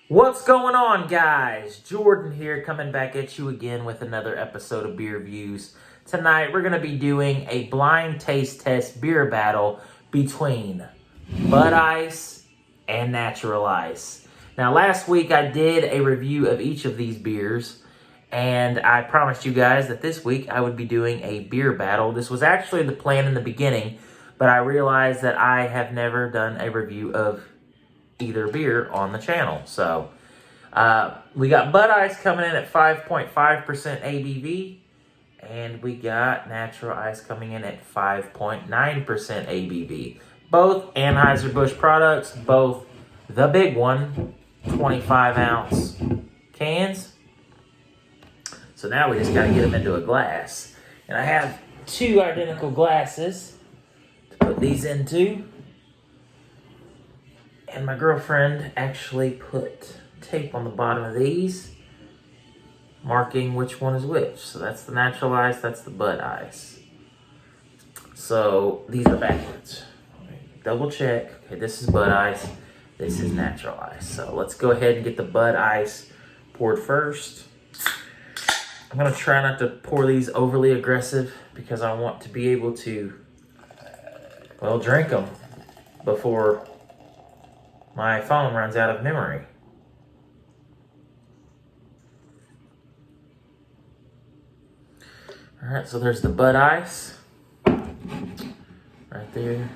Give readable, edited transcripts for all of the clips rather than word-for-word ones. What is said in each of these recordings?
What's going on, guys? Jordan here, coming back at you again with another episode of Beer Views. Tonight, we're going to be doing a blind taste test beer battle between Bud Ice and Natural Ice. Now, last week, I did a review of each of these beers, and I promised you guys that this week I would be doing a beer battle. This was actually the plan in the beginning, but I realized that I have never done a review of either beer on the channel. So we got Bud Ice coming in at 5.5% ABV, and we got Natural Ice coming in at 5.9% ABV. Both Anheuser-Busch products, both the big one, 25-ounce cans. So now we just got to get them into a glass. And I have two identical glasses to put these into. And my girlfriend actually put tape on the bottom of these, marking which one is which. So that's the Natural Ice, that's the Bud Ice. So these are backwards. Double check. Okay, this is Bud Ice, this is Natural Ice. So let's go ahead and get the Bud Ice poured first. I'm going to try not to pour these overly aggressive because I want to be able to, well, drink them before my phone runs out of memory. All right, so there's the Bud Ice right there.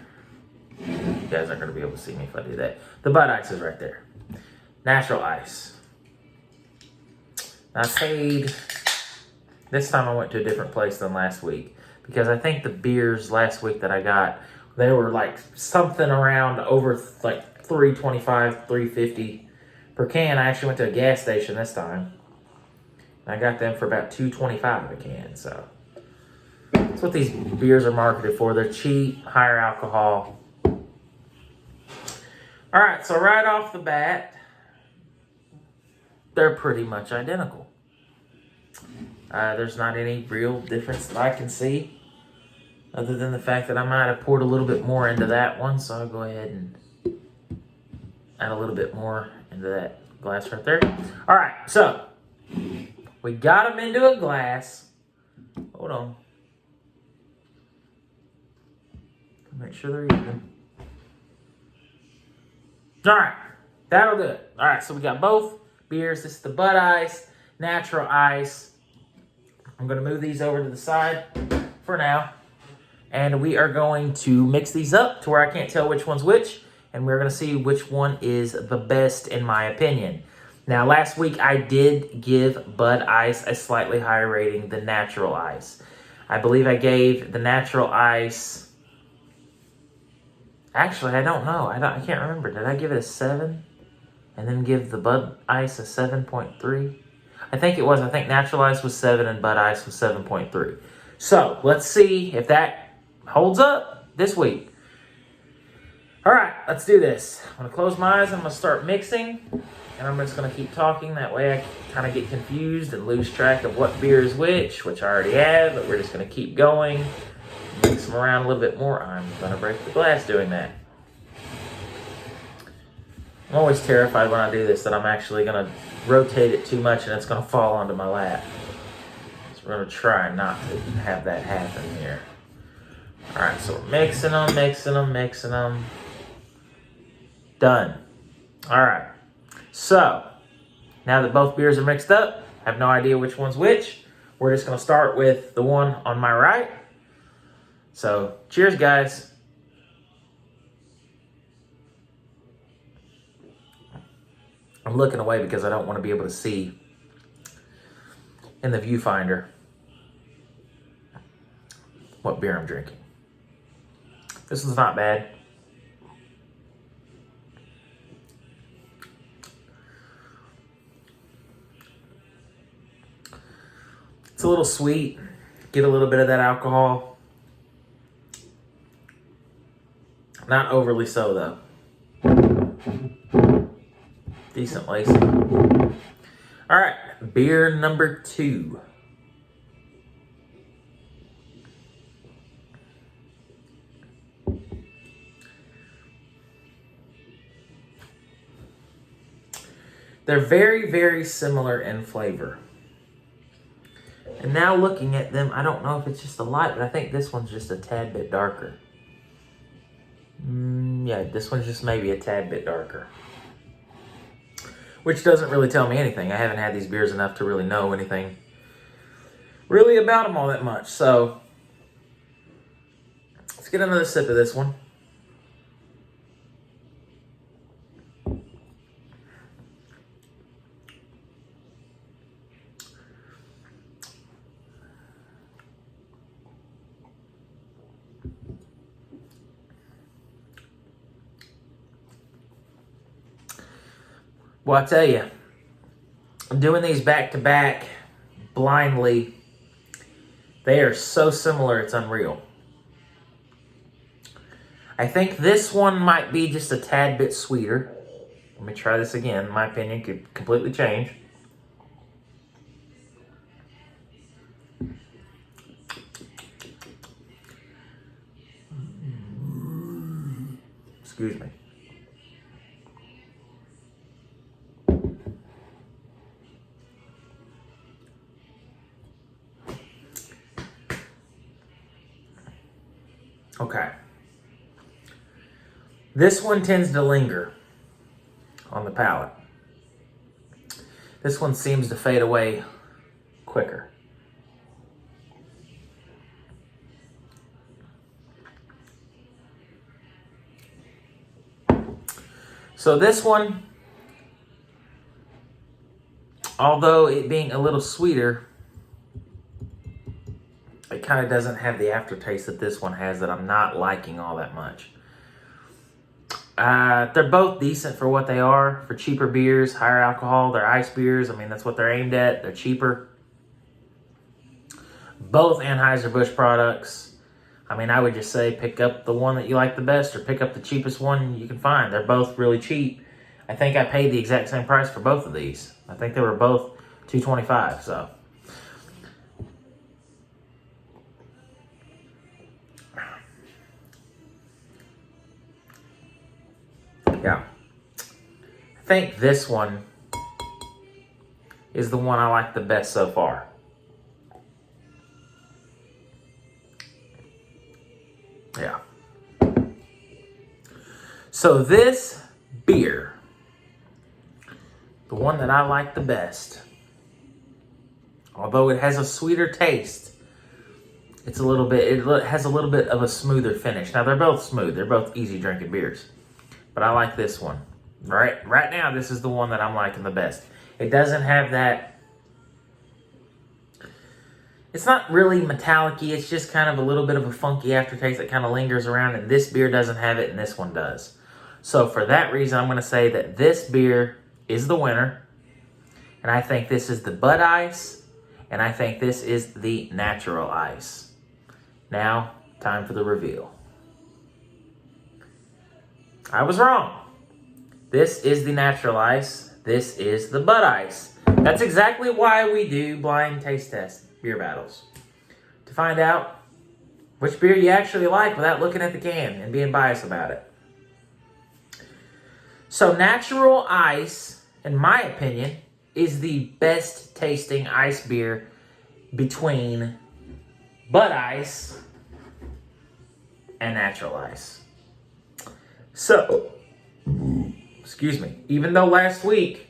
You guys aren't going to be able to see me if I do that. The Bud Ice is right there. Natural Ice. I paid, this time I went to a different place than last week because I think the beers last week that I got, they were like something around over like $3.25, $3.50 per can. I actually went to a gas station this time. I got them for about $2.25 a can. So that's what these beers are marketed for. They're cheap, higher alcohol. All right, so right off the bat, they're pretty much identical. There's not any real difference that I can see, other than the fact that I might have poured a little bit more into that one. So I'll go ahead and add a little bit more into that glass right there. All right, so we got them into a glass. Hold on. Make sure they're even. All right, that'll do it. All right, so we got both beers. This is the Bud Ice, Natural Ice. I'm going to move these over to the side for now. And we are going to mix these up to where I can't tell which one's which. And we're going to see which one is the best in my opinion. Now, last week I did give Bud Ice a slightly higher rating than Natural Ice. I believe I gave the Natural Ice... Actually, I don't know. I can't remember. Did I give it a 7? And then give the Bud Ice a 7.3? I think it was. I think Natural Ice was 7 and Bud Ice was 7.3. So, let's see if that holds up this week. All right, let's do this. I'm going to close my eyes. I'm going to start mixing. And I'm just going to keep talking. That way I kind of get confused and lose track of what beer is which I already have. But we're just going to keep going. Mix them around a little bit more. I'm going to break the glass doing that. I'm always terrified when I do this that I'm actually going to rotate it too much and it's going to fall onto my lap. So we're going to try not to have that happen here. All right, so we're mixing them. Done. All right. So, now that both beers are mixed up, I have no idea which one's which. We're just going to start with the one on my right. So, cheers, guys. I'm looking away because I don't want to be able to see in the viewfinder what beer I'm drinking. This one's not bad. It's a little sweet. Get a little bit of that alcohol. Not overly so, though. Decent lacing. All right, beer number 2. They're very, very similar in flavor. And now looking at them, I don't know if it's just a light, but I think this one's just a tad bit darker. Yeah, this one's just maybe a tad bit darker. Which doesn't really tell me anything. I haven't had these beers enough to really know anything really about them all that much. So, let's get another sip of this one. Well, I tell you, I'm doing these back to back blindly. They are so similar, it's unreal. I think this one might be just a tad bit sweeter. Let me try this again. My opinion could completely change. Excuse me. Okay. This one tends to linger on the palate. This one seems to fade away quicker. So this one, although it being a little sweeter, it kind of doesn't have the aftertaste that this one has that I'm not liking all that much. They're both decent for what they are. For cheaper beers, higher alcohol, they're ice beers. I mean, that's what they're aimed at. They're cheaper. Both Anheuser-Busch products. I mean, I would just say pick up the one that you like the best or pick up the cheapest one you can find. They're both really cheap. I think I paid the exact same price for both of these. I think they were both $2.25, so... yeah. I think this one is the one I like the best so far. Yeah. So this beer, the one that I like the best, although it has a sweeter taste, it has a little bit of a smoother finish. Now they're both smooth. They're both easy drinking beers. But I like this one. Right now, this is the one that I'm liking the best. It doesn't have that... it's not really metallic-y. It's just kind of a little bit of a funky aftertaste that kind of lingers around. And this beer doesn't have it, and this one does. So for that reason, I'm going to say that this beer is the winner. And I think this is the Bud Ice. And I think this is the Natural Ice. Now, time for the reveal. I was wrong. This is the Natural Ice. This is the Bud Ice. That's exactly why we do blind taste test beer battles. To find out which beer you actually like without looking at the can and being biased about it. So Natural Ice, in my opinion, is the best tasting ice beer between Bud Ice and Natural Ice. So, excuse me, even though last week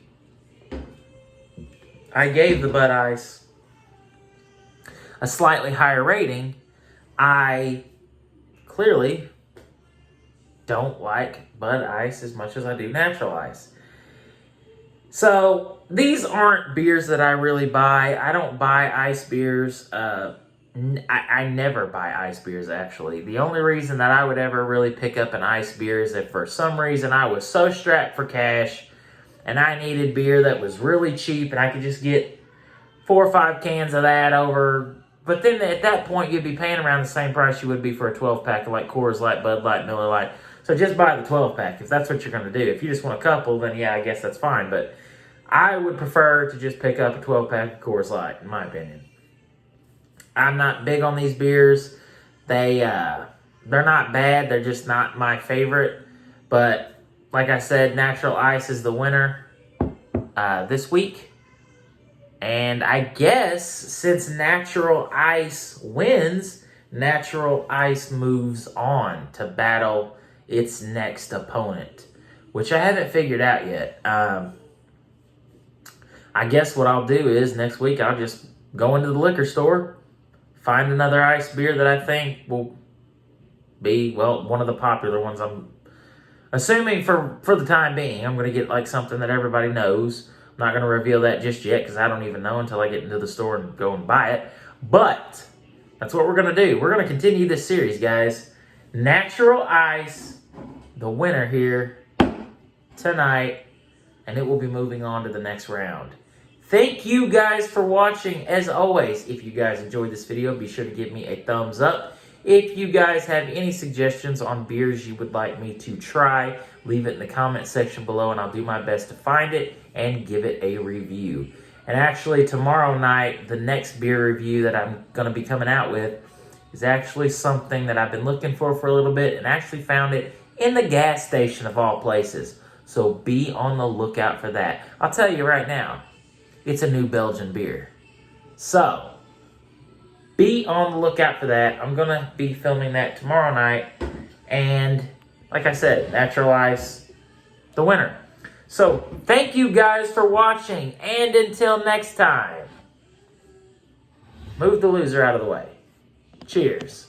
I gave the Bud Ice a slightly higher rating, I clearly don't like Bud Ice as much as I do Natural Ice. So, these aren't beers that I really buy. I don't buy ice beers. I never buy ice beers, actually. The only reason that I would ever really pick up an ice beer is if for some reason I was so strapped for cash and I needed beer that was really cheap and I could just get 4 or 5 cans of that over. But then at that point, you'd be paying around the same price you would be for a 12-pack of like Coors Light, Bud Light, Miller Lite. So just buy the 12-pack if that's what you're going to do. If you just want a couple, then yeah, I guess that's fine. But I would prefer to just pick up a 12-pack of Coors Light, in my opinion. I'm not big on these beers. They're not bad. They're just not my favorite. But like I said, Natural Ice is the winner. this week. And I guess since Natural Ice wins, Natural Ice moves on to battle its next opponent, which I haven't figured out yet. I guess what I'll do is next week I'll just go into the liquor store, find another ice beer that I think will be, well, one of the popular ones. I'm assuming for the time being, I'm going to get like something that everybody knows. I'm not going to reveal that just yet because I don't even know until I get into the store and go and buy it. But that's what we're going to do. We're going to continue this series, guys. Natural Ice, the winner here tonight, and it will be moving on to the next round. Thank you guys for watching. As always, if you guys enjoyed this video, be sure to give me a thumbs up. If you guys have any suggestions on beers you would like me to try, leave it in the comment section below and I'll do my best to find it and give it a review. And actually tomorrow night, the next beer review that I'm going to be coming out with is actually something that I've been looking for a little bit and actually found it in the gas station of all places. So be on the lookout for that. I'll tell you right now, it's a New Belgian beer. So be on the lookout for that. I'm going to be filming that tomorrow night. And like I said, Natural Ice, the winner. So thank you guys for watching. And until next time, move the loser out of the way. Cheers.